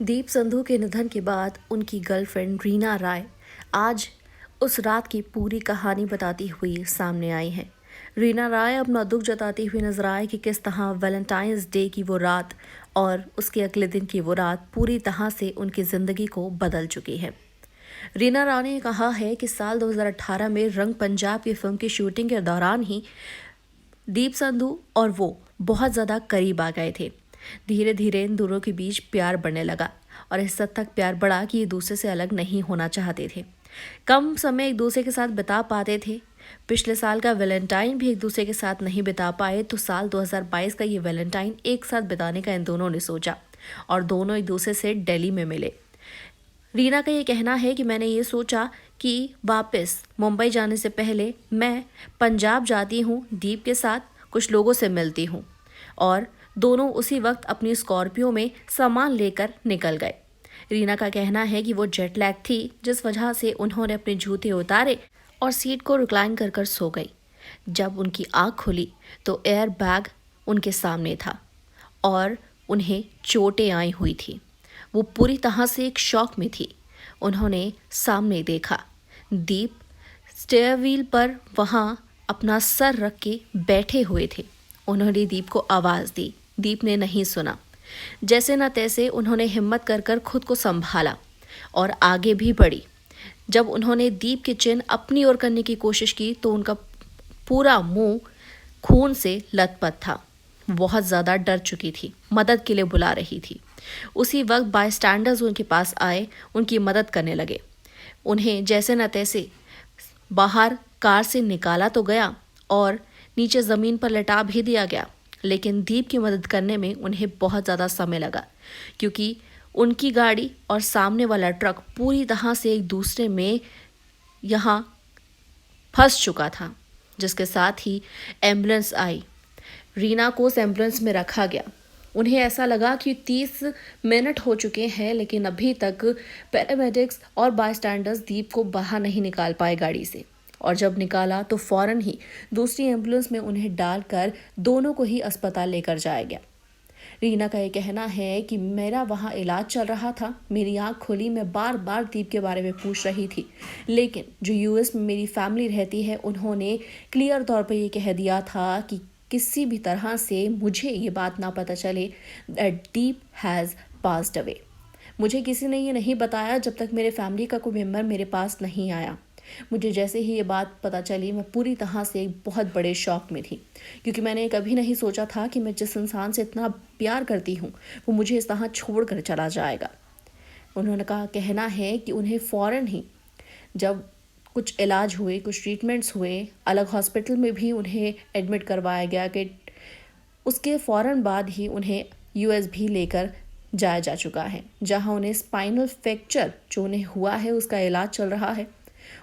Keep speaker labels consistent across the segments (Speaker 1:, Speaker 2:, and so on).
Speaker 1: दीप संधू के निधन के बाद उनकी गर्लफ्रेंड रीना राय आज उस रात की पूरी कहानी बताती हुई सामने आई है। रीना राय अपना दुख जताती हुई नजर आए कि किस तरह वैलेंटाइंस डे की वो रात और उसके अगले दिन की वो रात पूरी तरह से उनकी ज़िंदगी को बदल चुकी है। रीना राय ने कहा है कि साल 2018 में रंग पंजाब की फिल्म की शूटिंग के दौरान ही दीप संधू और वो बहुत ज़्यादा करीब आ गए थे। धीरे धीरे इन दोनों के बीच प्यार बढ़ने लगा और इस हद तक प्यार बढ़ा कि ये दूसरे से अलग नहीं होना चाहते थे। कम समय एक दूसरे के साथ बिता पाते थे। पिछले साल का वैलेंटाइन भी एक दूसरे के साथ नहीं बिता पाए तो साल 2022 का ये वैलेंटाइन एक साथ बिताने का इन दोनों ने सोचा और दोनों एक दूसरे से दिल्ली में मिले। रीना का ये कहना है कि मैंने ये सोचा कि वापस मुंबई जाने से पहले मैं पंजाब जाती हूँ, दीप के साथ कुछ लोगों से मिलती हूँ और दोनों उसी वक्त अपनी स्कॉर्पियो में सामान लेकर निकल गए। रीना का कहना है कि वो जेट लैग थी जिस वजह से उन्होंने अपने जूते उतारे और सीट को रिक्लाइन कर कर सो गई। जब उनकी आँख खुली तो एयर बैग उनके सामने था और उन्हें चोटें आई हुई थी। वो पूरी तरह से एक शॉक में थी। उन्होंने सामने देखा, दीप स्टेयर व्हील पर वहाँ अपना सर रख के बैठे हुए थे। उन्होंने दीप को आवाज़ दी, दीप ने नहीं सुना। जैसे न तैसे उन्होंने हिम्मत कर कर खुद को संभाला और आगे भी बढ़ी। जब उन्होंने दीप की चिन अपनी ओर करने की कोशिश की तो उनका पूरा मुंह खून से लथपथ था। बहुत ज़्यादा डर चुकी थी, मदद के लिए बुला रही थी। उसी वक्त बायस्टैंडर्स उनके पास आए, उनकी मदद करने लगे। उन्हें जैसे न तैसे बाहर कार से निकाला तो गया और नीचे ज़मीन पर लटा भी दिया गया, लेकिन दीप की मदद करने में उन्हें बहुत ज़्यादा समय लगा क्योंकि उनकी गाड़ी और सामने वाला ट्रक पूरी तरह से एक दूसरे में यहाँ फंस चुका था, जिसके साथ ही एम्बुलेंस आई। रीना को उस एम्बुलेंस में रखा गया। उन्हें ऐसा लगा कि 30 मिनट हो चुके हैं लेकिन अभी तक पैरामेडिक्स और बायस्टैंडर्स दीप को बाहर नहीं निकाल पाए गाड़ी से, और जब निकाला तो फौरन ही दूसरी एम्बुलेंस में उन्हें डालकर दोनों को ही अस्पताल लेकर जाया गया। रीना का ये कहना है कि मेरा वहाँ इलाज चल रहा था, मेरी आँख खुली, मैं बार बार दीप के बारे में पूछ रही थी, लेकिन जो यूएस में मेरी फैमिली रहती है उन्होंने क्लियर तौर पर ये कह दिया था कि किसी भी तरह से मुझे ये बात ना पता चले that Deep has passed away. मुझे किसी ने ये नहीं बताया जब तक मेरे फैमिली का कोई मेम्बर मेरे पास नहीं आया। मुझे जैसे ही ये बात पता चली मैं पूरी तरह से एक बहुत बड़े शॉक में थी क्योंकि मैंने कभी नहीं सोचा था कि मैं जिस इंसान से इतना प्यार करती हूँ वो मुझे इस तरह छोड़ कर चला जाएगा। उन्होंने कहा कहना है कि उन्हें फ़ौरन ही जब कुछ इलाज हुए, कुछ ट्रीटमेंट्स हुए, अलग हॉस्पिटल में भी उन्हें एडमिट करवाया गया कि उसके फ़ौरन बाद ही उन्हें यूएस भी लेकर जाया जा चुका है, जहां उन्हें स्पाइनल फ्रैक्चर जो उन्हें हुआ है उसका इलाज चल रहा है।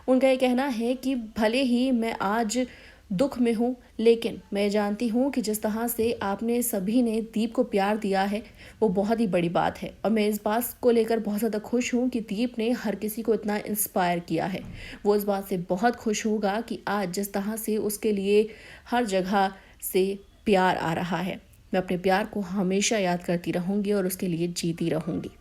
Speaker 1: उनका ये कहना है कि भले ही मैं आज दुख में हूँ लेकिन मैं जानती हूँ कि जिस तरह से आपने सभी ने दीप को प्यार दिया है वो बहुत ही बड़ी बात है और मैं इस बात को लेकर बहुत ज़्यादा खुश हूँ कि दीप ने हर किसी को इतना इंस्पायर किया है। वो इस बात से बहुत खुश होगा कि आज जिस तरह से उसके लिए हर जगह से प्यार आ रहा है। मैं अपने प्यार को हमेशा याद करती रहूँगी और उसके लिए जीती रहूँगी।